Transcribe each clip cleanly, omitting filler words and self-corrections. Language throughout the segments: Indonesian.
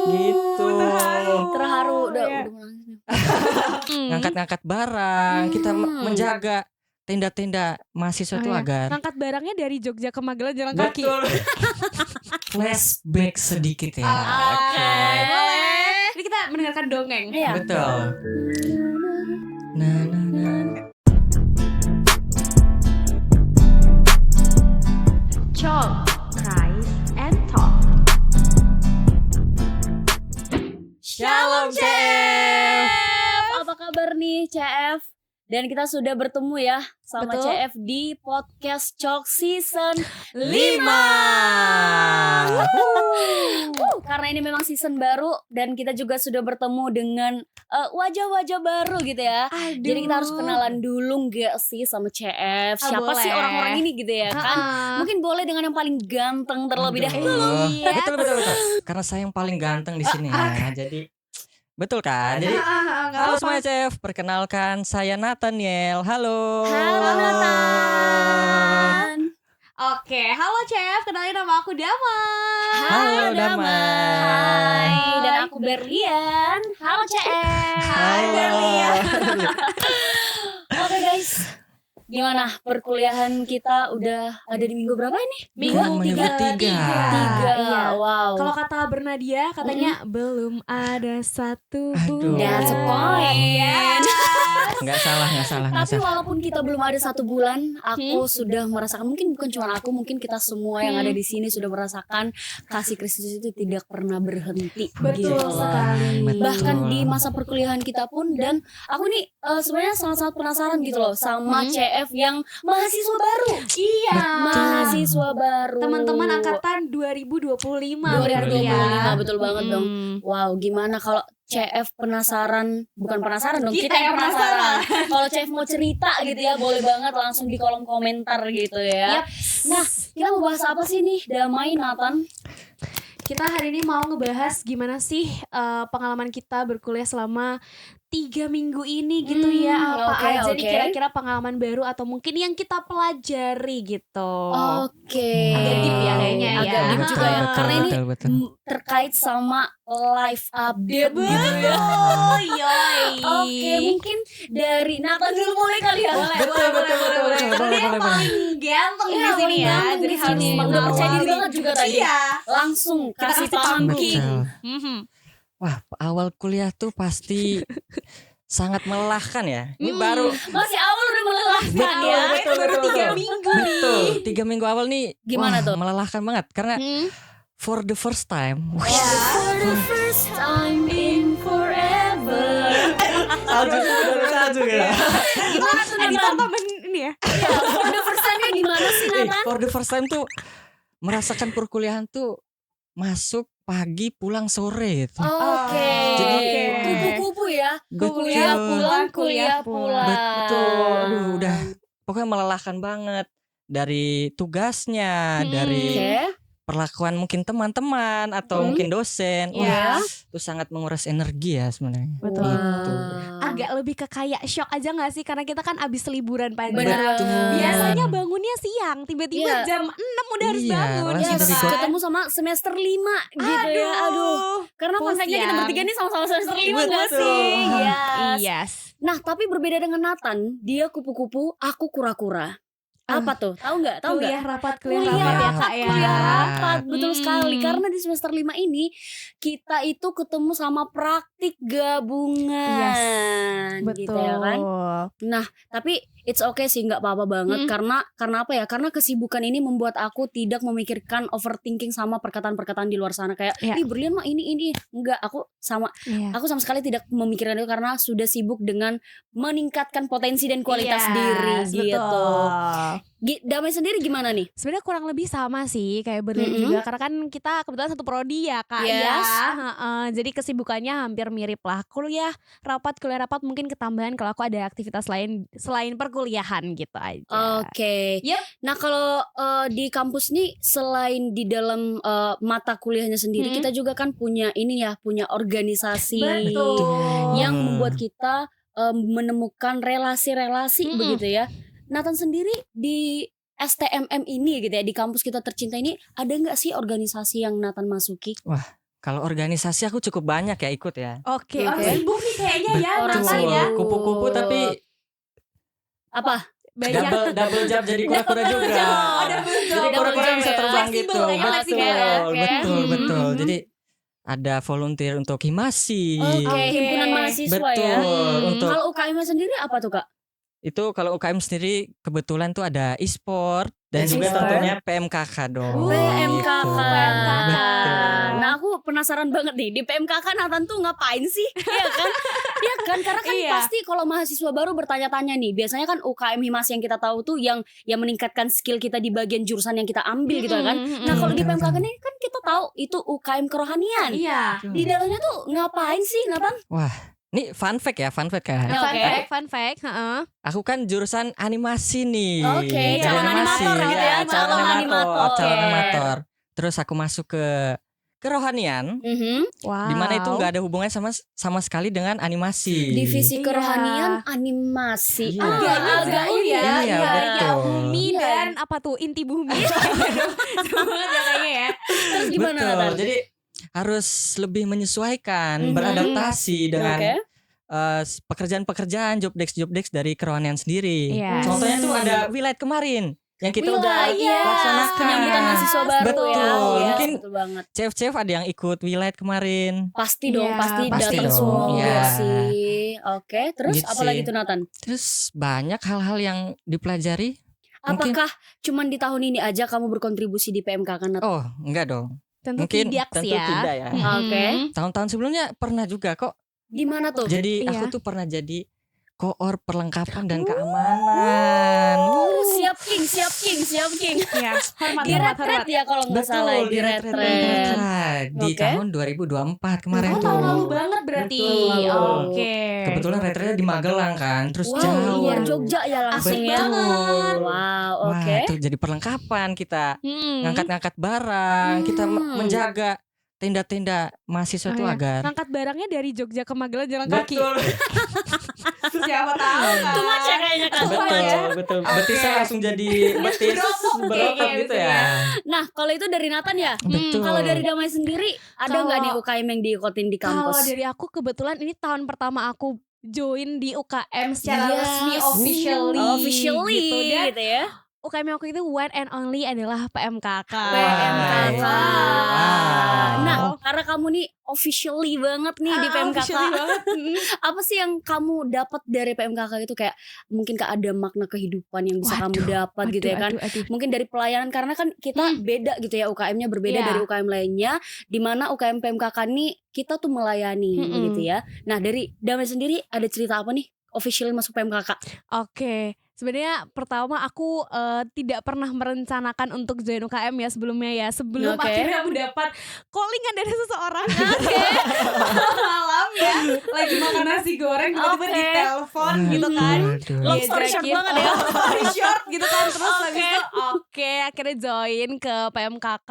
Gitu. Terharu. Udah ya. Ngangkat-ngangkat barang, kita menjaga tenda-tenda mahasiswa itu agar ngangkat barangnya dari Jogja ke Magelang jalan kaki. betul. Flashback sedikit ya. Oke, boleh. Ini kita mendengarkan dongeng. Iya. Betul. Nah. Talk, Cries, and Talk. Shalom CF. Apa kabar nih CF? Dan kita sudah bertemu ya sama Betul. CF di podcast Chalk Season 5. Karena ini memang season baru dan kita juga sudah bertemu dengan wajah-wajah baru gitu ya. Aduh. Jadi kita harus kenalan dulu gak sih sama CF? Siapa sih boleh. orang-orang ini gitu ya kan? Mungkin boleh dengan yang paling ganteng terlebih dahulu. Aduh. Betul. Karena saya yang paling ganteng di sini ya. Jadi betul kan? Jadi halo semuanya Chef, perkenalkan saya Nathaniel. Halo. Halo Nathan. Oke, halo Chef, kenalin nama aku Dama. Halo, Damai. Hai, dan aku Berlian. Halo CF. Hai, Berlian. Oke guys, gimana perkuliahan kita udah ada di minggu berapa ini? Minggu tiga. Iya. Wow. Kalau kata Bernadia katanya belum ada satu Aduh. bulan. That's a point. Nggak salah. Tapi walaupun kita belum ada 1 bulan, aku sudah merasakan, mungkin bukan cuma aku, mungkin kita semua yang ada di sini sudah merasakan kasih Kristus itu tidak pernah berhenti. Betul gitu. sekali. Betul. Bahkan di masa perkuliahan kita pun, dan aku nih sebenarnya sangat-sangat penasaran gitu loh sama CF yang mahasiswa baru. Iya. Mahasiswa baru. Teman-teman angkatan 2025. 2025, betul banget dong. Wow, gimana kalau CF penasaran? Bukan penasaran dong, kita yang penasaran. Kalau CF mau cerita gitu ya, boleh banget langsung di kolom komentar gitu ya. Yap. Nah, kita mau bahas apa sih nih, Damai, Nathan? Kita hari ini mau ngebahas gimana sih pengalaman kita berkuliah selama 3 minggu ini gitu ya. Apa oke, aja nih oke. kira-kira pengalaman baru atau mungkin yang kita pelajari gitu. Oke. Agak deep ya kayaknya ya. Agak deep juga ya. Karena ini betul. terkait sama live update gitu ya. Oh, yoi. Oke, mungkin dari Nathan dulu boleh kali ya. Betul. Karena dia yang paling ganteng Iya, di sini ya. paling Jadi ganteng harus di sini. Udah percaya diri banget juga tadi. Iya. Langsung kasih kasih pumping. Betul. Wah, awal kuliah tuh pasti sangat melelahkan ya. Ini baru Masih awal udah melelahkan ya. Itu baru 3 minggu nih. betul. 3 minggu awal nih Gimana tuh? melelahkan banget karena for the first time. For the first time in forever. Salju ya. Gimana tuh Editor Nathan? tambahin ini ya. Iya, for the first time-nya gimana sih Nathan? For the first time tuh merasakan perkuliahan tuh masuk pagi pulang sore gitu. Oke. Jadi, kupu-kupu ya. Betul. Kuliah pulang. Betul. Aduh, udah pokoknya melelahkan banget dari tugasnya, dari Oke. perlakuan mungkin teman-teman atau mungkin dosen. Iya. Wah, itu sangat menguras energi ya sebenarnya. Betul. Gitu. Agak lebih ke kayak shock aja gak sih? Karena kita kan abis liburan panjang. Betul. Biasanya bangunnya siang, tiba-tiba Iya. jam 6 udah harus Iya, bangun. langsung Yes, dari gua. ketemu sama semester 5 gitu ya. Aduh. Karena Pusiang. kontaknya kita bertiga nih sama-sama semester 5 gak Betul. sih? Yes. Yes. Nah, tapi berbeda dengan Nathan, dia kupu-kupu, aku kura-kura. Apa tuh? Tahu nggak? Tahu nggak? Kuliah rapat, Kuliah kuliah rapat ya rapat, Kak ya. kuliah rapat, betul sekali. Hmm. Karena di semester 5 ini kita itu ketemu sama praktik gabungan, gitu ya kan? Nah, tapi it's okay sih, nggak apa-apa banget. Karena apa ya? Karena kesibukan ini membuat aku tidak memikirkan overthinking sama perkataan-perkataan di luar sana kayak, Iya. ih Berlian mah ini. Enggak, aku sama sekali tidak memikirkan itu karena sudah sibuk dengan meningkatkan potensi dan kualitas diri gitu. Damai sendiri gimana nih? Sebenarnya kurang lebih sama sih kayak Berlian juga, karena kan kita kebetulan satu prodi ya Kak. Yes. Ya. Jadi kesibukannya hampir mirip lah. Kuliah rapat mungkin ketambahan kalau aku ada aktivitas lain selain perkuliahan gitu aja. Oke. Yep. Nah kalau di kampus nih selain di dalam mata kuliahnya sendiri, kita juga kan punya punya organisasi yang membuat kita menemukan relasi-relasi begitu ya. Nathan sendiri di STMM ini gitu ya, di kampus kita tercinta ini, ada nggak sih organisasi yang Nathan masuki? Wah, Kalau organisasi aku cukup banyak ya ikut ya. Oke, Oke. sibuk nih kayaknya ya Orang Nathan ya. sibuk. Kupu-kupu tapi Apa? Banyak. double job jadi kura-kura Double juga. job. Oh, double job. Jadi kura-kura Double bisa job ya. terbang Fleksibel gitu. kayaknya, fleksibel ya. Oke. Betul. Mhm. Jadi ada volunteer untuk himasi. Oke, himpunan mahasiswa ya. Betul. Untuk Kalau UKM-nya sendiri apa tuh Kak? itu kalau UKM sendiri kebetulan tuh ada e-sport dan juga E-sport. tentunya PMKK dong. PMKK. Gitu. Betul. Nah aku penasaran banget nih di PMKK Nathan tuh ngapain sih? Iya kan? Iya kan? Karena kan Iya. pasti kalau mahasiswa baru bertanya-tanya nih. Biasanya kan UKM Himasi yang kita tahu tuh yang meningkatkan skill kita di bagian jurusan yang kita ambil gitu kan. Nah kalau di Betul, PMKK betul. ini kan kita tahu itu UKM kerohanian. Iya. Di dalamnya tuh ngapain sih Nathan? Ini fun fact kan. Oke. Fun fact, heeh. Aku kan jurusan animasi nih. Oke, Jadi calon animator gitu ya, calon animator. Calon Oke. animator. Terus aku masuk ke kerohanian. Wow. Di mana itu nggak ada hubungannya sama sekali dengan animasi. Divisi Iya. kerohanian animasi. Iya. Agak ini ya, Iya, ya betul. bumi Iya. dan apa tuh inti bumi. Seru banget ya kayaknya ya. Terus gimana Betul. Nathan? Jadi harus lebih menyesuaikan, Mhm. beradaptasi dengan Oke. pekerjaan-pekerjaan job desk dari kerohanian sendiri. Yes. Contohnya tuh ada wilayah kemarin yang kita udah Wilayah, laksanakan. penyambutan mahasiswa baru Betul. ya. Yes, Mungkin betul banget. Chef ada yang ikut wilayah kemarin. Pasti dong, Iya, pasti pasti datang dong, semua iya. enggak sih. Oke, terus Gitu apa lagi sih. tuh Nathan? Terus banyak hal-hal yang dipelajari. Mungkin- Apakah cuman di tahun ini aja kamu berkontribusi di PMKK Nathan? Oh, enggak dong. Tentu Mungkin tidak sih tentu ya. tidak ya. Mhm. Oke. Tahun-tahun sebelumnya pernah juga kok. Di mana tuh? Jadi Iya. aku tuh pernah jadi koor perlengkapan dan keamanan. Siap King, siap King, siap King. Iya, hormat, Di hormat, retret hormat. ya kalau nggak salah ya, di retret. Di Oke. tahun 2024 kemarin Oh, tuh. tahun lalu banget berarti. Betul. Oke. Kebetulan retretnya di Magelang kan, terus Wow, jauh. luar Jogja ya langsung Asik ya. banget. Wow, Wah, oke. itu jadi perlengkapan kita. Hmm. Ngangkat-ngangkat barang, kita menjaga tenda-tenda mahasiswa Oh, tuh iya. agar Ngangkat barangnya dari Jogja ke Magelang jalan kaki. betul. Siapa tahu kan. Itu macet kayaknya kan. betul. Betisnya langsung jadi betis Berotot berotot kayaknya gitu bisa ya. Nah, kalau itu dari Nathan ya. Betul. Kalau dari Damai sendiri ada Kalau- nggak nih UKM yang diikotin di Kalau kampus? dari aku kebetulan ini tahun pertama aku join di UKM secara Yes. resmi officially Officially gitu. Dan gitu ya. UKM aku itu one and only adalah PMKK. PMKK. Wow. Nah, karena kamu nih officially banget nih di PMKK. Officially banget. Apa sih yang kamu dapat dari PMKK itu kayak mungkin ada makna kehidupan yang bisa kamu dapat gitu ya kan? Aduh. Mungkin dari pelayanan karena kan kita beda gitu ya, UKM-nya berbeda Iya. dari UKM lainnya, di mana UKM PMKK nih kita tuh melayani gitu ya. Nah, dari Damai sendiri ada cerita apa nih officially masuk PMKK? Oke, sebenarnya pertama aku tidak pernah merencanakan untuk join UKM ya sebelumnya ya. Sebelum Oke. akhirnya mendapat callingan dari seseorang. Malam ya, lagi makan nasi goreng tiba-tiba Oke. ditelepon gitu kan. Waduh. Long story short Diajakin, banget ya. long story short gitu kan. Terus Oke. habis itu akhirnya join ke PMKK.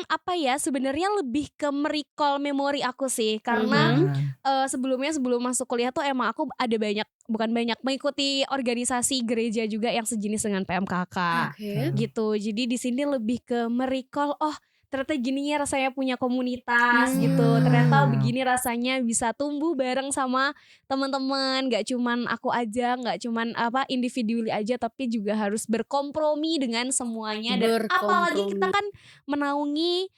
Apa ya, sebenarnya lebih ke merecall memori aku sih. Karena sebelumnya sebelum masuk kuliah tuh emang aku ada mengikuti organisasi gereja juga yang sejenis dengan PMKK Oke. gitu. Jadi di sini lebih ke merecall, oh ternyata gininya rasanya punya komunitas gitu. Ternyata begini rasanya bisa tumbuh bareng sama teman-teman. Gak cuman aku aja, gak cuman individually aja, tapi juga harus berkompromi dengan semuanya. Dan apalagi kita kan menaungi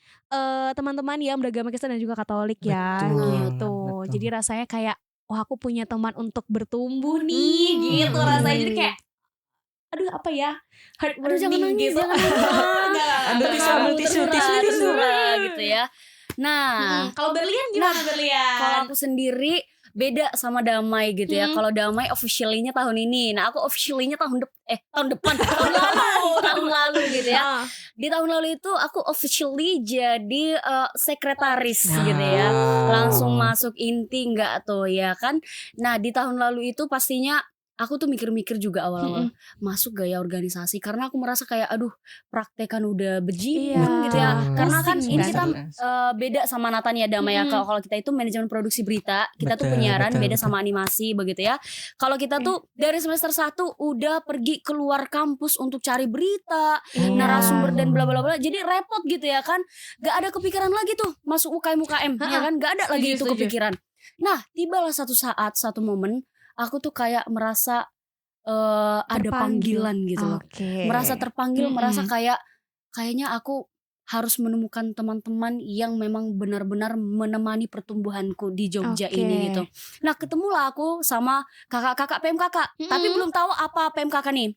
teman-teman yang beragama Kristen dan juga Katolik ya Betul, gitu. betul. Jadi rasanya kayak, wah aku punya teman untuk bertumbuh nih gitu rasanya. Jadi kayak, aduh apa ya, Aduh jangan heartwarming nangis, gitu. jangan nangis. Ambil tisu, ambil tisu, tisu. gitu ya. Nah, Kalau Berlian gimana Berlian? kalau aku sendiri beda sama Damai gitu ya. Kalau Damai officially-nya tahun ini. Nah, aku officially-nya tahun depan, tahun lalu gitu ya. Di tahun lalu itu aku officially jadi sekretaris gitu ya. Langsung masuk inti enggak tuh ya kan. Nah, di tahun lalu itu pastinya aku tuh mikir-mikir juga awal-awal masuk gaya organisasi karena aku merasa kayak aduh praktekan udah bejibun gitu ya. Betul. Karena kan Pusing ini kan? kita beda sama Nathan ya Dama ya. Kalau kita itu manajemen produksi berita, kita tuh Betul, penyiaran, betul, beda betul. sama animasi begitu ya. Kalau kita tuh dari semester 1 udah pergi keluar kampus untuk cari berita, Iya. narasumber dan bla bla bla. Jadi repot gitu ya kan. Gak ada kepikiran lagi tuh masuk UKM ya kan. Gak ada lagi itu Setuju. kepikiran. Nah, tibalah satu saat, satu momen aku tuh kayak merasa ada Terpanggil. panggilan gitu loh. Oke. Merasa terpanggil, merasa Mm-mm. kayaknya aku harus menemukan teman-teman yang memang benar-benar menemani pertumbuhanku di Jogja Oke. ini gitu. Nah, ketemulah aku sama kakak-kakak PMKK, tapi belum tahu apa PMKK nih.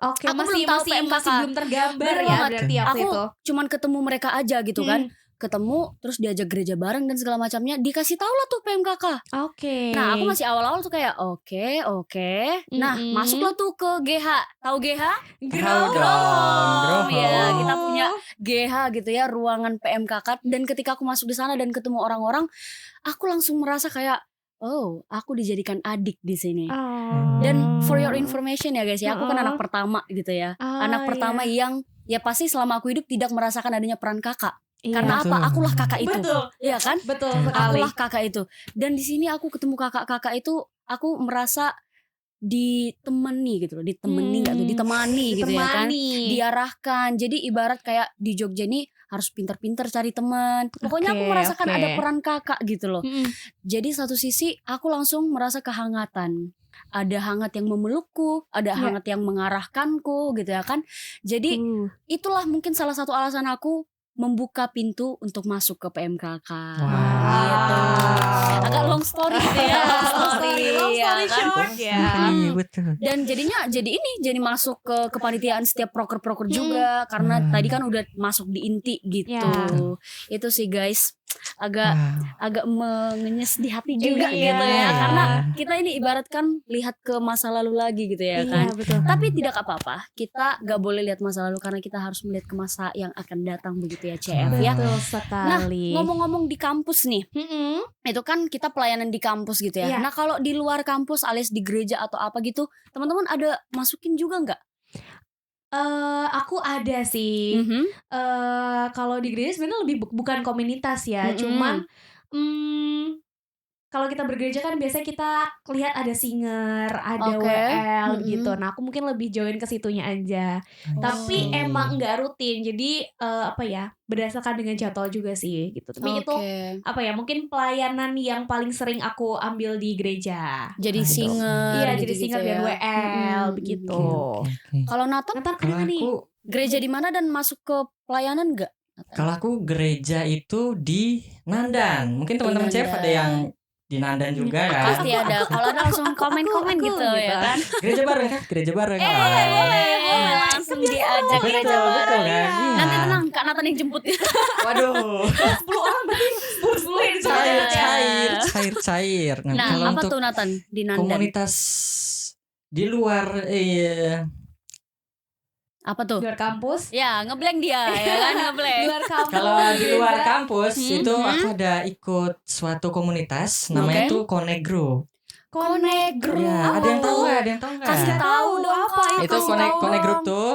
Oke, Aku masih belum tahu masih PMKK. masih belum tergambar Bener ya banget. berarti waktu Aku itu. cuman ketemu mereka aja gitu kan. Ketemu terus diajak gereja bareng dan segala macamnya, dikasih tahu lah tuh PMKK. Oke. Nah, aku masih awal-awal tuh kayak oke. Nah, Mm-mm. masuklah tuh ke GH. Tahu GH? Tahu dong, Groho. Ya, kita punya GH gitu ya, ruangan PMKK. Dan ketika aku masuk di sana dan ketemu orang-orang, aku langsung merasa kayak, oh, aku dijadikan adik di sini. Oh. Dan for your information ya guys ya, aku kan Uh-uh. anak pertama gitu ya. Oh, Anak pertama iya. yang ya pasti selama aku hidup tidak merasakan adanya peran kakak. Iya. Karena Betul. apa? Akulah kakak itu. Betul. Iya kan? Betul Betul. sekali. Akulah kakak itu. Dan di sini aku ketemu kakak-kakak itu, aku merasa ditemani gitu loh, ditemani nggak tuh, ditemani gitu ya kan, Ditemani. diarahkan. Jadi ibarat kayak di Jogja nih harus pinter-pinter cari teman. Pokoknya aku Oke, merasakan oke. ada peran kakak gitu loh. Mm-mm. Jadi satu sisi aku langsung merasa kehangatan. Ada hangat yang memelukku, ada Iya. hangat yang mengarahkanku gitu ya kan. Jadi itulah mungkin salah satu alasan aku membuka pintu untuk masuk ke PMKK. Gitu. Agak long story gitu ya, long story ya kan. short ya. Iya, betul. Dan jadi masuk ke kepanitiaan setiap proker-proker juga karena tadi kan udah masuk di inti gitu. Ya. Itu sih guys agak Wow. agak mengenyes di hati juga Iya. gitu ya, Iya. karena kita ini ibaratkan lihat ke masa lalu lagi gitu ya kan. Iya, betul. Tapi tidak apa-apa, kita gak boleh lihat masa lalu karena kita harus melihat ke masa yang akan datang begitu ya CF ya. Betul sekali. Ngomong-ngomong di kampus nih, Mm-mm. itu kan kita pelayanan di kampus gitu ya. Iya. Nah kalau di luar kampus alias di gereja atau apa gitu, teman-teman ada masukin juga nggak? Aku ada sih. Kalau di gereja sebenarnya lebih bukan komunitas ya, Mm-mm. cuman kalau kita bergereja kan biasanya kita lihat ada singer, ada Oke. WL Mm-mm. gitu. Nah, aku mungkin lebih join ke situnya aja. Tapi Oh. emang nggak rutin. Jadi berdasarkan dengan jadwal juga sih gitu. Tapi itu mungkin pelayanan yang paling sering aku ambil di gereja. Jadi Gitu. singer. Iya, gitu-gitu jadi singer ya. dan WL Mm-mm. begitu. Oke. Kalau Nathan Nathan ada Kalau nggak nih? aku gereja di mana dan masuk ke pelayanan nggak? Kalau aku gereja itu di Nandan. Mungkin teman-teman Di Chef ada Nandan. yang di Nandan juga kan. Pasti ada. Kalau ada langsung komen-komen aku gitu gitu. ya kan. Gereja bareng kan? Gereja bareng. Boleh langsung diajak Betul, gereja betul bareng. kan? Iya. Nanti tenang, Kak Nathan yang jemput. Waduh. 10 orang berarti 10 yang Cair. Nah, kalau apa untuk tuh Nathan di Nandan? komunitas di luar Apa tuh? luar kampus. Ya, ngeblank dia ya kan, ngeblank. Luar kampus. kalau di luar kampus Hmm. itu aku ada ikut suatu komunitas namanya Oke. tuh Konegro. Konegro. Ya, ada yang tahu nggak? Ada yang tahu nggak? Kasih tahu dong apa Kak. Itu Kasih tahu Konegro dong. tuh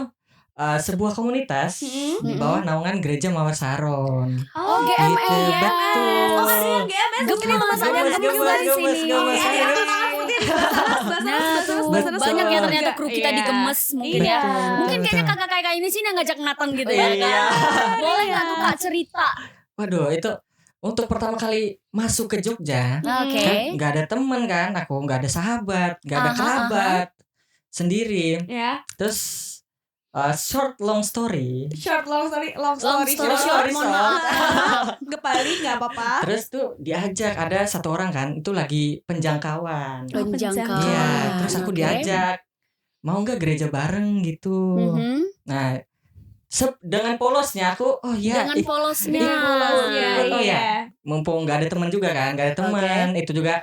sebuah komunitas di bawah naungan Gereja Mawar Saron. Oh, GMS. Gitu, betul. Oh, ada yang GMS. Gemes, ada yang gemes juga di sini. gemes. Iya. Nah, tuh Betul. banyak ya ternyata kru kita di Gemes mungkin ya. Betul, Mungkin kayaknya betul. kakak-kakak ini sih yang ngajak Nathan gitu ya Iya. kan. Boleh nggak tuh Kak cerita? Waduh, itu untuk pertama kali masuk ke Jogja, Oke. kan nggak ada temen kan, aku nggak ada sahabat, nggak ada Aha, kerabat, sendiri. Ya. Terus short long story. Long story story short, mohon maaf. Kepali nggak apa-apa. Terus tuh diajak ada satu orang kan, itu lagi penjangkauan. Penjangkauan. Iya, terus aku Oke. diajak, mau nggak gereja bareng gitu. Mhm. Nah, dengan polosnya aku, oh ya, Dengan polosnya. Dengan polosnya, Oh, iya. mumpung nggak ada teman juga kan, nggak ada teman, itu juga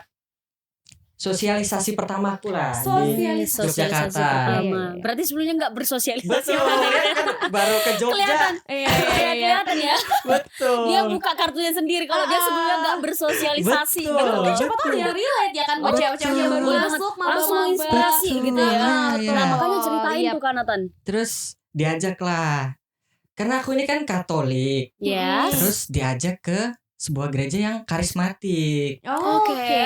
sosialisasi pertamaku lah di Sosialisasi Yogyakarta. pertama. Berarti sebelumnya nggak bersosialisasi. Betul, kan baru ke Jogja. Kelihatan. Iya. Kelihatan ya. Betul. Dia buka kartunya sendiri kalau dia sebelumnya nggak bersosialisasi Betul. gitu. Mungkin siapa tahu yang relate ya kan buat Betul. cewek-cewek yang baru Betul. masuk Langsung maba-maba. inspirasi gitu ya. Iya. Nah, makanya ceritain Iya. tuh kan Nathan. Terus diajak lah. Karena aku ini kan Katolik. Yes. Terus diajak ke sebuah gereja yang karismatik. Oh, Oke. Oke.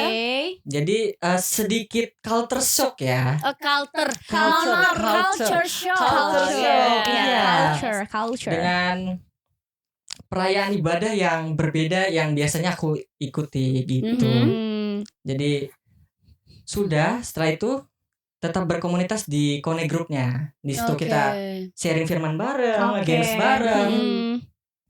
Jadi sedikit culture shock ya. Culture Culture shock. Culture. Iya. Culture. Dengan perayaan ibadah yang berbeda yang biasanya aku ikuti gitu. Hmm. Jadi sudah setelah itu tetap berkomunitas di Connect Group-nya. Di situ Oke. kita sharing firman bareng, Oke. games bareng, Hmm.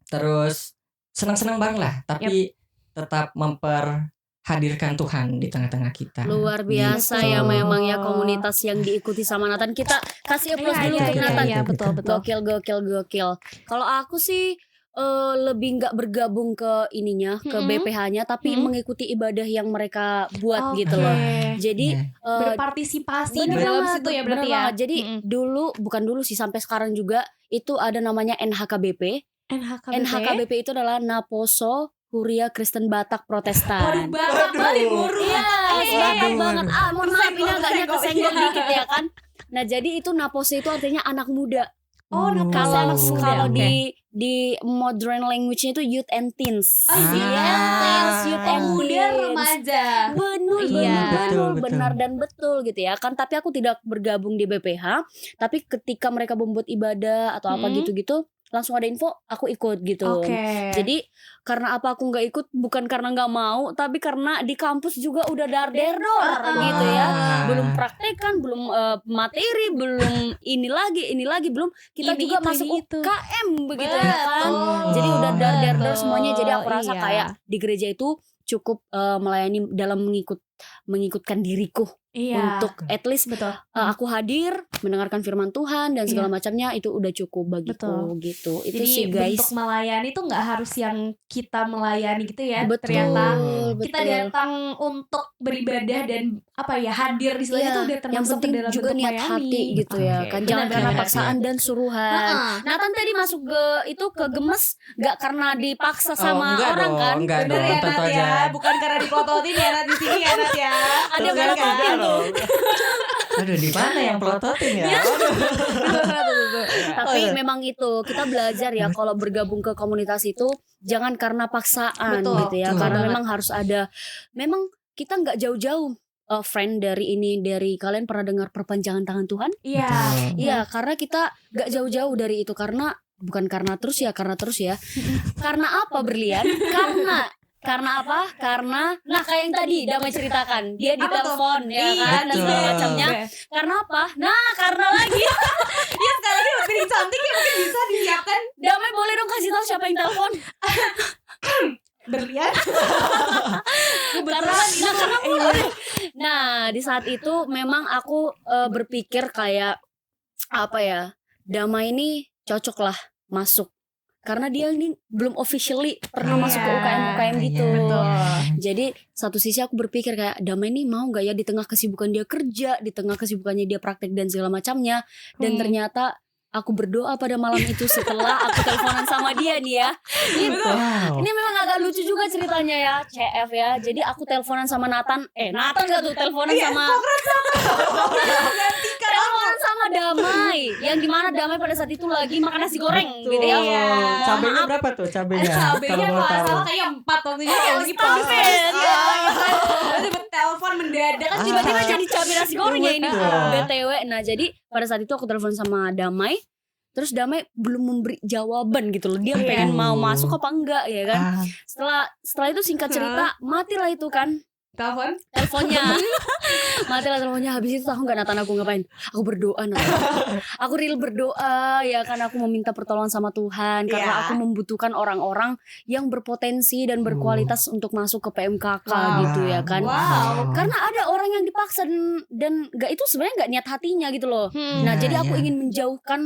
terus senang-senang bareng lah, tapi tetap memperhadirkan Tuhan di tengah-tengah kita. Luar biasa Gitu. ya memang ya komunitas yang diikuti sama Nathan. Kita kasih applause dulu untuk Nathan. Iya, betul. Gokil. Kalau aku sih lebih nggak bergabung ke ininya, ke BPH-nya, tapi mengikuti ibadah yang mereka buat gitu loh. Jadi Iya. berpartisipasi di bener dalam banget, situ ya bener berarti ya. banget. Jadi bukan dulu sih, sampai sekarang juga itu ada namanya NHKBP. NHKBP itu adalah Naposo Huria Kristen Batak Waduh, Protestan. banget banget guru. Iya, Waduh. banget. Mohon maaf ini agaknya Kesenggol. kesenggol dikit ya kan. Nah, jadi itu Naposo itu artinya anak muda. Oh, Naposo Kalau anak muda, kalau oke. di modern language-nya itu youth and teens. Oh, Yes, youth and Pemuda teens. remaja. Benar, Betul. benar dan betul gitu ya kan. Tapi aku tidak bergabung di BPH. Tapi ketika mereka membuat ibadah atau apa gitu-gitu, langsung ada info, aku ikut gitu. Oke. Jadi karena apa aku nggak ikut, bukan karena nggak mau, tapi karena di kampus juga udah dar-der-dor gitu ya. Belum praktekan, belum materi, belum ini lagi, belum kita Ini juga itu, masuk ini itu. UKM begitu ya kan. Betul. Jadi udah dar-der Betul. semuanya. Jadi aku rasa Iya. kayak di gereja itu cukup melayani dalam mengikutkan diriku. Iya. Untuk at least betul. aku hadir mendengarkan firman Tuhan dan segala Iya. macamnya, itu udah cukup bagiku Betul. gitu. Itu Jadi sih guys. bentuk melayani tuh nggak harus yang kita melayani gitu ya. Betul, Ternyata betul. kita datang untuk beribadah dan hadir di situ Iya, itu udah yang termasuk penting ke dalam juga bentuk niat melayani. hati gitu ya Oke, kan. Jangan karena benar-benar. paksaan dan suruhan. Nathan tadi masuk ke gemes gak karena dipaksa sama enggak orang dong, kan. enggak Bener dong, ya tentu Nat aja. ya, bukan karena diplototin ya Nat di sini ya Nat ya. Ada Tentu aja pelototin enggak tuh. dong. Aduh, di mana yang pelototin ya? Waduh. Tapi memang itu kita belajar ya kalau bergabung ke komunitas itu jangan karena paksaan Betul, gitu ya. betul Karena banget. memang harus ada. Memang kita nggak jauh-jauh friend dari kalian pernah dengar perpanjangan tangan Tuhan? Iya. Betul. Iya, karena kita gak jauh-jauh dari itu. Karena karena terus ya. Karena apa berlian? Karena apa? Karena kayak yang tadi Damai ceritakan, dia Apa tuh? ditelepon ya Iya, kan dan segala betul. macamnya. Karena apa? Karena lagi Iya, sekali lagi piring cantik ya mungkin bisa disiapkan Damai boleh dong kasih tahu siapa yang telepon? berlian. Karena boleh. Nah, di saat itu memang aku berpikir kayak apa ya? Damai ini cocok lah masuk. Karena dia ini belum officially pernah Iya. masuk ke UKM gitu. Iya, Betul. Jadi satu sisi aku berpikir kayak Damai ini mau gak ya di tengah kesibukan dia kerja, di tengah kesibukannya dia praktek dan segala macamnya. Dan ternyata aku berdoa pada malam itu setelah aku teleponan sama dia nih ya. Wow. Ini memang agak lucu juga ceritanya ya, CF ya. Jadi aku teleponan sama Nathan. Nathan gak tuh teleponan sama teleponan sama Damai. Yang dimana Damai pada saat itu lagi makan nasi goreng gitu ya. Iya. Cabenya berapa tuh cabenya? Cabenya Kalau mau kalau nggak tahu. salah kayak 4 waktu itu kayak lagi Stop proses. it. Iya. Tiba-tiba telepon mendadak kan Tiba-tiba jadi cabai nasi goreng ya ini Betul. BTW. Nah jadi pada saat itu aku telepon sama Damai. Terus Damai belum memberi jawaban gitu loh. Dia Iya. pengen mau masuk apa enggak ya kan. Ah, Setelah itu singkat cerita matilah itu kan telepon. teleponnya. Matilah teleponnya. Habis itu tahu nggak Nathan aku ngapain? Aku berdoa Nathan. Aku real berdoa ya kan, aku meminta pertolongan sama Tuhan karena Iya. aku membutuhkan orang-orang yang berpotensi dan berkualitas untuk masuk ke PMKK Wow. gitu ya kan. Wow. Karena ada orang yang dipaksa dan nggak, itu sebenarnya nggak niat hatinya gitu loh. Nah, Iya, jadi aku iya. ingin menjauhkan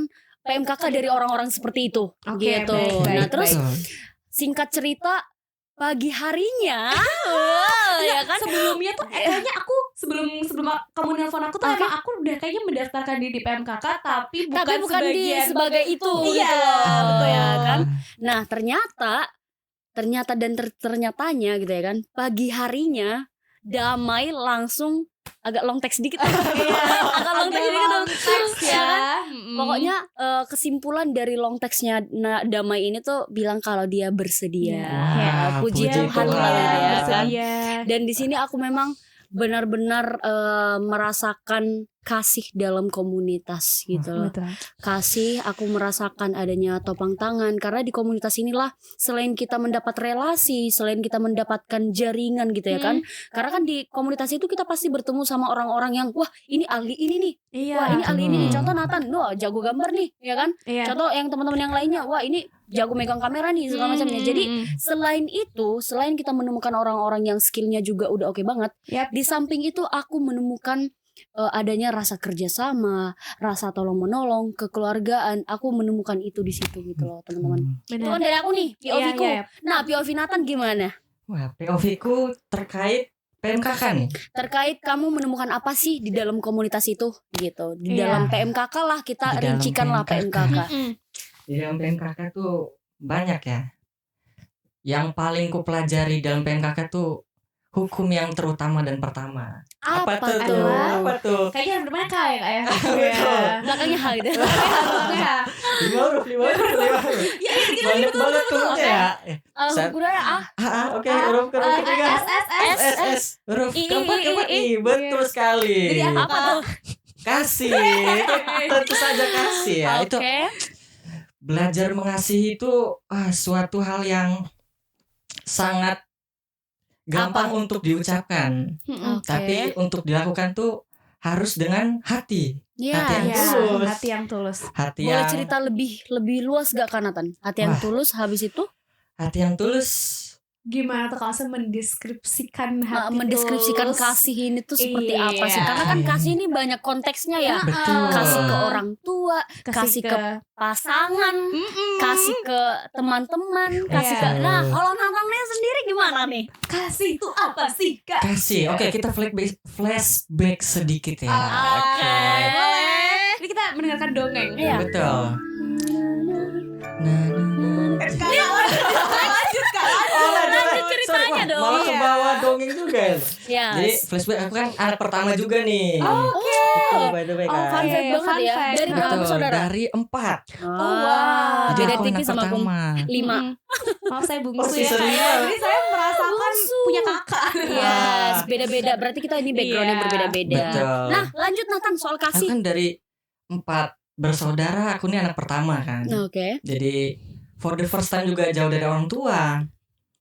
PMKK dari orang-orang seperti itu Oke, gitu. baik, Nah, baik, terus betul. singkat cerita pagi harinya ya kan Sebelumnya tuh kayaknya aku sebelum kamu nelfon aku tuh emang aku udah kayaknya mendaftarkan diri di PMKK tapi bukan sebagian sebagai itu Iya, gitu loh. betul ya kan. Nah ternyatanya gitu ya kan, pagi harinya Damai langsung agak long text dikit agak long text dikit dong ya kan. Pokoknya kesimpulan dari long textnya Damai ini tuh bilang kalau dia bersedia. Wah, Puji puji Tuhan lah Tuhan. gitu ya kan. bersedia. Dan di sini aku memang benar-benar merasakan kasih dalam komunitas gitu loh. Betul. Kasih, aku merasakan adanya topang tangan karena di komunitas inilah selain kita mendapat relasi, selain kita mendapatkan jaringan gitu ya kan. Karena kan di komunitas itu kita pasti bertemu sama orang-orang yang wah ini ahli ini nih. Iya. Wah ini ahli ini nih. Betul. Contoh Nathan, wah jago gambar nih, ya kan? Iya. Contoh yang teman-teman yang lainnya, wah ini jago megang kamera nih segala macamnya. Jadi selain itu, selain kita menemukan orang-orang yang skillnya juga udah oke banget, Yap. di samping itu aku menemukan adanya rasa kerjasama, rasa tolong menolong, kekeluargaan. Aku menemukan itu di situ gitu loh teman-teman. Itu kan dari aku nih, POV-ku. Iya. Nah POV Nathan gimana? Wah, POV-ku terkait PMKK nih. Terkait kamu menemukan apa sih di dalam komunitas itu gitu. Di Iya. dalam PMKK lah kita Di dalam rincikan lah PMKK. PMKK. Di dalam PMKK tuh banyak ya. Yang paling ku pelajari dalam PMKK tuh hukum yang terutama dan pertama. Apa tuh? Apa tuh? Kayaknya depannya K ya Kak ya. Betul. Belakangnya hal gitu. Belakangnya. 5 huruf. Iya, Banyak banget tuh ya. Huruf Oke, huruf ketiga. S. S. Huruf I. keempat I. Betul sekali. Jadi apa tuh? Kasih. Tentu saja kasih ya. Itu Oke. belajar mengasihi itu suatu hal yang sangat gampang untuk diucapkan, Oke. tapi untuk dilakukan tuh harus dengan hati. Iya. Hati yang Iya, tulus. hati yang tulus. Hati Boleh yang cerita lebih luas gak kan Nathan? Hati yang Wah. tulus habis itu hati yang tulus. Gimana tuh kalau saya mendeskripsikan hati mendeskripsikan tulus? kasih ini tuh seperti Iya. apa sih? Karena kan kasih ini banyak konteksnya ya. Betul. Kasih ke orang tua, kasih ke pasangan, kasih ke teman-teman, kasih ke. Iya. Nah, kalau Nathannya sendiri gimana nih? kasih itu apa sih Kak? Kasih. Oke, kita flashback sedikit ya. Oke, boleh. Ini kita mendengarkan dongeng. Iya. Betul. Nah. Lanjut Kak. Lanjut ceritanya dong. Malah ke Iya. bawah dongeng juga ya. Ya. Jadi flashback aku kan anak pertama juga nih. Oke. Itu by the way Oh, kan. fun fact Iya, banget fun ya. fact. Dari berapa Betul, bersaudara? dari 4. wow. Jadi Beda aku tipis anak sama aku. pertama. 5. Maaf saya Oh, bungsu ya sisa Kak ya. lima. Jadi saya merasakan Bungsu. punya kakak. Yes, beda-beda. Berarti kita ini background yang Iya. berbeda-beda. Betul. Nah, lanjut Nathan soal Aku kasih. kan dari 4 bersaudara, aku nih anak pertama kan. Oke. Jadi for the first time juga jauh dari orang tua.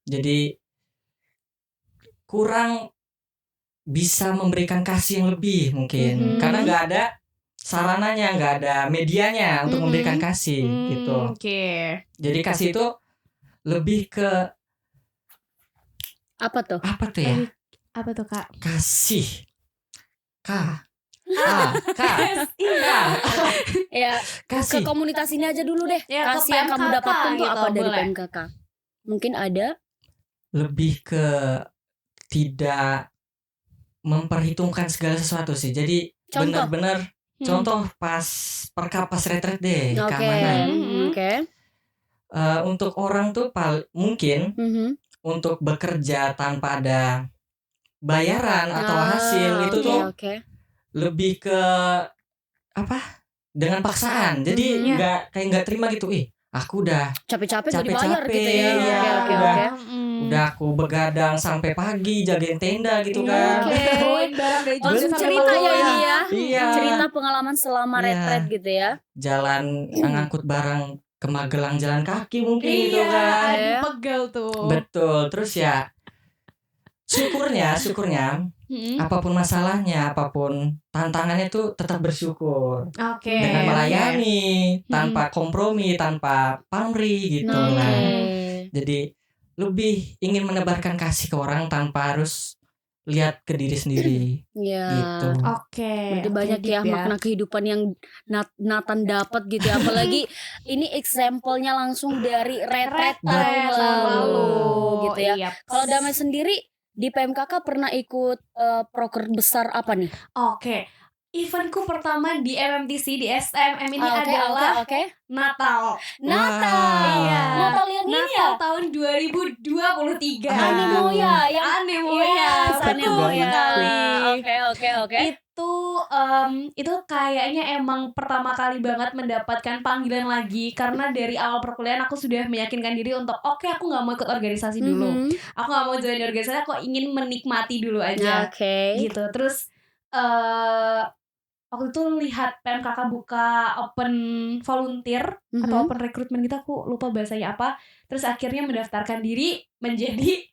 Jadi kurang bisa memberikan kasih yang lebih mungkin. Mhm. Karena nggak ada sarananya, nggak ada medianya untuk Mhm. memberikan kasih gitu. Oke. Jadi kasih itu lebih ke Apa tuh? apa tuh ya? Apa tuh Kak? Kasih. K. K. Ya, ke Kasih. komunitas ini aja dulu deh. Ya, ke kasih yang kamu PMKK dapatkan tuh gitu, apa dari boleh. PMKK? Mungkin ada. Lebih ke tidak memperhitungkan segala sesuatu sih. Jadi Contoh. benar-benar contoh pas retret deh Oke. keamanan. Oke. Untuk orang tuh mungkin Mhm. untuk bekerja tanpa ada bayaran atau Ah, hasil itu oke, tuh oke. lebih ke apa? Dengan paksaan. Jadi Mhm. kayak nggak terima gitu. Aku udah Capek-capek gak dibayar Capek-capek, gitu ya. iya, Oke, udah. oke. udah aku begadang sampai pagi jagain tenda gitu kan. Oke. Bawain barang dari Langsung Jogja cerita sampai ya bawah. ini ya. Iya. Cerita pengalaman selama Iya. retret gitu ya. Jalan ngangkut barang ke Magelang jalan kaki mungkin gitu Iya, kan. aduh pegel tuh. Betul. Terus ya syukurnya apapun masalahnya, apapun tantangannya tuh tetap bersyukur. Oke. Dengan melayani, tanpa kompromi, tanpa pamrih gitu Oke. lah. Jadi lebih ingin menebarkan kasih ke orang tanpa harus lihat ke diri sendiri Iya. gitu. Oke. Berarti oke, banyak ya deep makna kehidupan yang Nathan dapat gitu ya. Apalagi ini example-nya langsung dari retret tahun lalu gitu ya. Iya. Kalau Damai sendiri di PMKK pernah ikut proker besar apa nih? Oke. Eventku pertama di MMTC di SMM ini adalah Natal. Natal. Iya. Natal yang ini Natal ya? tahun 2023. Anemoya yang Anemoya. Anemoya. sekali. Oke. Itu kayaknya emang pertama kali banget mendapatkan panggilan lagi, karena dari awal perkuliahan aku sudah meyakinkan diri untuk oke, aku nggak mau ikut organisasi dulu. Aku nggak mau join organisasi, aku ingin menikmati dulu aja. Gitu. Terus waktu itu lihat PMKK buka open volunteer atau open recruitment gitu, aku lupa bahasanya apa. Terus akhirnya mendaftarkan diri menjadi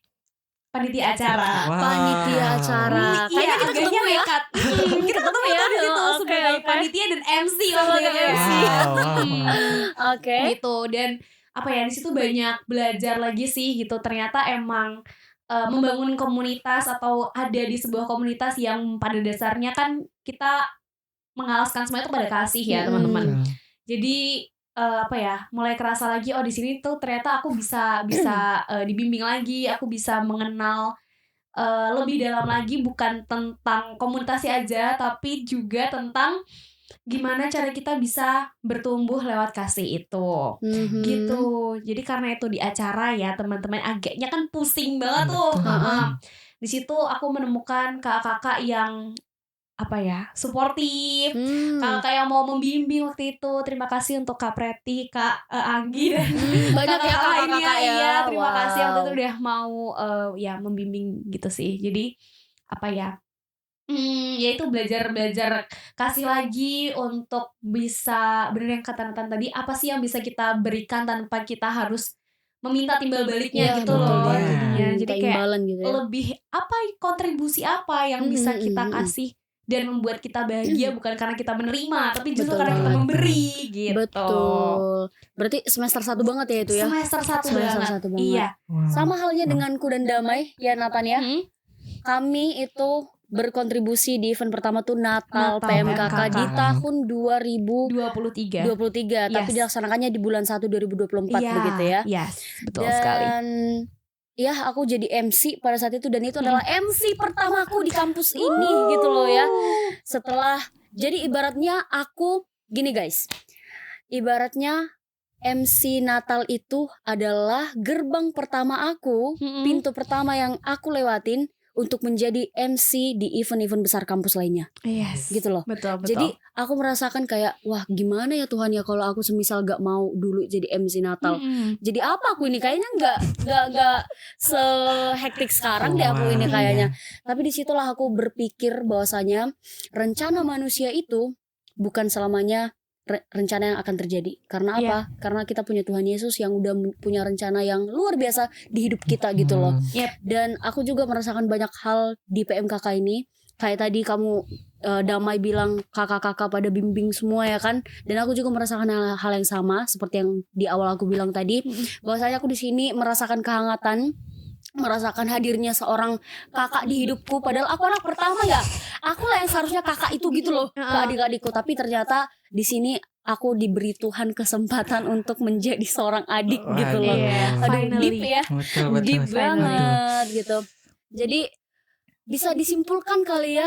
panitia acara. Panitia acara. Kayaknya kita ketemu ya. Kita ketemu ya di situ sebagai panitia dan MC waktu itu. Oke. Gitu. Dan apa ya, di situ banyak belajar lagi sih gitu. Ternyata emang membangun komunitas atau ada di sebuah komunitas yang pada dasarnya kan kita mengalaskan semua itu pada kasih ya teman-teman. Jadi apa ya, mulai kerasa lagi di sini tuh ternyata aku bisa dibimbing lagi, aku bisa mengenal lebih dalam lagi, bukan tentang komunikasi aja tapi juga tentang gimana cara kita bisa bertumbuh lewat kasih itu. Gitu. Jadi karena itu di acara ya teman-teman, agaknya kan pusing banget tuh. Di situ aku menemukan kakak-kakak yang apa ya, suportif, kakak yang mau membimbing waktu itu. Terima kasih untuk Kak Preti, Kak Anggi dan banyak ya kakak-kakak ya. Iya, terima kasih waktu itu udah mau ya membimbing gitu sih. Jadi apa ya, ya itu belajar kasih lagi untuk bisa, bener yang kata Nathan tadi, apa sih yang bisa kita berikan tanpa kita harus meminta timbal baliknya gitu loh. Jadi kayak gitu ya. Lebih apa, kontribusi apa yang bisa kita kasih dan membuat kita bahagia, bukan karena kita menerima tapi justru karena kita memberi gitu. Betul. Berarti semester 1 banget ya itu ya. Semester 1 banget. Iya. Sama halnya denganku dan Damai ya Nathan ya. Kami itu berkontribusi di event pertama tuh Natal PMKK di tahun 2023. Tapi dilaksanakannya di bulan 1 2024 begitu ya. Betul sekali. Dan ya aku jadi MC pada saat itu, dan itu adalah MC pertamaku di kampus ini gitu loh ya. Setelah, jadi ibaratnya aku gini guys, ibaratnya MC Natal itu adalah gerbang pertama aku, pintu pertama yang aku lewatin untuk menjadi MC di event-event besar kampus lainnya. Gitu loh. Betul. Jadi aku merasakan kayak, wah gimana ya Tuhan ya, kalau aku semisal gak mau dulu jadi MC Natal. Jadi apa aku ini, kayaknya gak sehektik sekarang deh aku ini kayaknya. Tapi disitulah aku berpikir bahwasanya rencana manusia itu bukan selamanya rencana yang akan terjadi. Karena apa? Karena kita punya Tuhan Yesus yang udah punya rencana yang luar biasa di hidup kita gitu loh. Dan aku juga merasakan banyak hal di PMKK ini. Kayak tadi kamu Damai bilang kakak-kakak pada bimbing semua ya kan. Dan aku juga merasakan hal yang sama seperti yang di awal aku bilang tadi, bahwasanya aku di sini merasakan kehangatan, merasakan hadirnya seorang kakak di hidupku. Padahal aku anak pertama ya, aku lah yang seharusnya kakak itu gitu loh ke adik-adikku. Tapi ternyata di sini aku diberi Tuhan kesempatan untuk menjadi seorang adik gitu loh. Aduh, deep ya, deep banget gitu. Jadi bisa disimpulkan kali ya,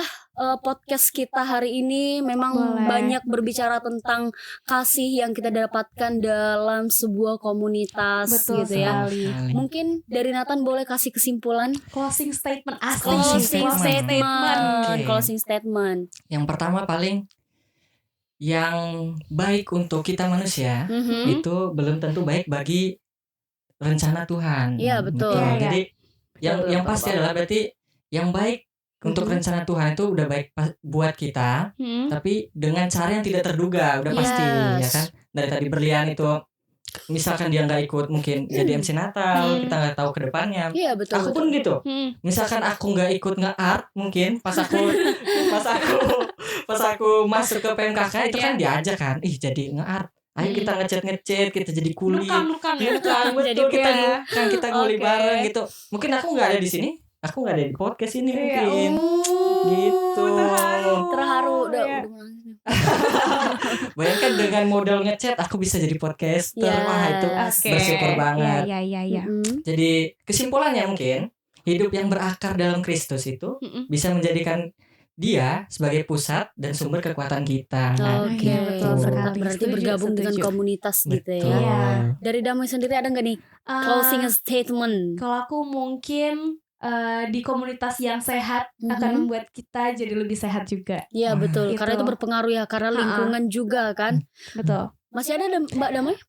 podcast kita hari ini memang banyak berbicara tentang kasih yang kita dapatkan dalam sebuah komunitas. Betul gitu ya. Mungkin dari Nathan boleh kasih kesimpulan, closing statement. Closing statement. Yang pertama, paling yang baik untuk kita manusia itu belum tentu baik bagi rencana Tuhan. Iya betul. Jadi yang pasti adalah berarti yang baik untuk rencana Tuhan itu udah baik buat kita, tapi dengan cara yang tidak terduga, udah pasti ya kan. Dari tadi Berlian itu, misalkan dia nggak ikut mungkin jadi MC Natal, kita nggak tahu ke depannya. Iya betul. Aku pun gitu. Misalkan aku nggak ikut nge-art, mungkin pas aku masuk ke PMKK itu kan diajak kan, jadi nge-art. Ayo kita ngecat, kita jadi kuli. Nukang betul, kita nguli bareng gitu. Mungkin aku nggak ada di sini, aku nggak ada di podcast ini mungkin. Gitu. Terharu. Udah Bayangkan dengan modal ngecat aku bisa jadi podcaster. Wah itu bersyukur banget. Iya. Jadi kesimpulannya mungkin hidup yang berakar dalam Kristus itu bisa menjadikan dia sebagai pusat dan sumber kekuatan kita. Oke, betul sekali. Berarti Setuju, bergabung dengan setuju. komunitas gitu Betul. ya. Iya. Dari Damai sendiri ada nggak nih closing statement? Kalau aku mungkin di komunitas yang sehat akan membuat kita jadi lebih sehat juga. Iya betul, Gitu. karena itu berpengaruh ya, karena lingkungan juga kan. Betul. Masih ada Mbak Damai?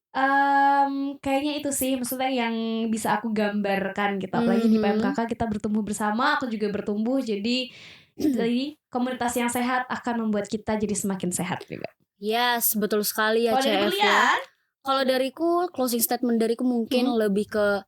Kayaknya itu sih maksudnya yang bisa aku gambarkan gitu. Apalagi di PMKK kita bertumbuh bersama, aku juga bertumbuh, jadi komunitas yang sehat akan membuat kita jadi semakin sehat juga. Yes, betul sekali ya Kalau dari CF Berlian? ya. Kalau dariku closing statement dariku mungkin lebih ke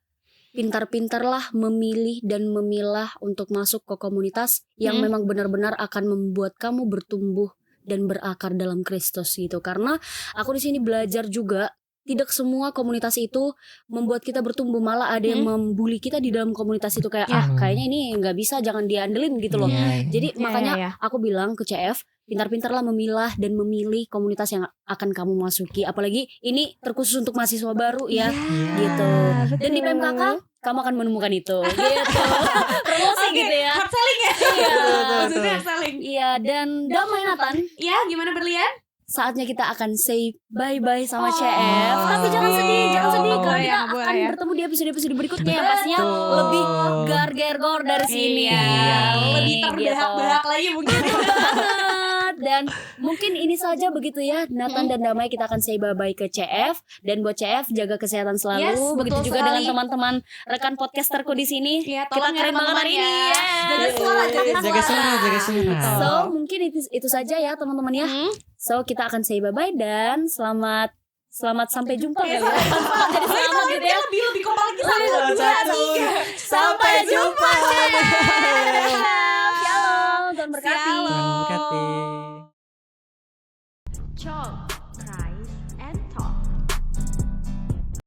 pintar-pintarlah memilih dan memilah untuk masuk ke komunitas yang memang benar-benar akan membuat kamu bertumbuh dan berakar dalam Kristus gitu. Karena aku di sini belajar juga tidak semua komunitas itu membuat kita bertumbuh, malah ada yang membuli kita di dalam komunitas itu kayak kayaknya ini nggak bisa, jangan diandelin gitu loh. Jadi makanya aku bilang ke CF, pintar-pintarlah memilah dan memilih komunitas yang akan kamu masuki. Apalagi ini terkhusus untuk mahasiswa baru ya, gitu. Dan di PMKK kamu akan menemukan itu, gitu. Promosi gitu ya. Hard selling ya? Iya. Maksudnya hard selling. Iya, dan Damai Nathan. Iya, gimana Berlian? Saatnya kita akan say bye-bye sama CF. Tapi jangan sedih karena kita akan bertemu di episode-episode berikutnya yang pastinya lebih gar-ger-gor dari sini ya. Lebih terbahak-bahak lagi mungkin. Dan mungkin ini saja begitu ya, Nathan dan Damai, kita akan say bye-bye ke CF. Dan buat CF, jaga kesehatan selalu. Yes, begitu betul juga sekali. dengan teman-teman rekan podcasterku di sini. Ya, Kita keren banget hari ini ya. Jaga suara. So mungkin itu saja ya teman-teman ya. So kita akan say bye-bye dan selamat sampai jumpa kali ya. Jadi selamat gitu ya. Lebih kompak lagi Sampai jumpa. Shalom. Tuhan berkati. Tuhan berkati. Talk, Christ, and Talk.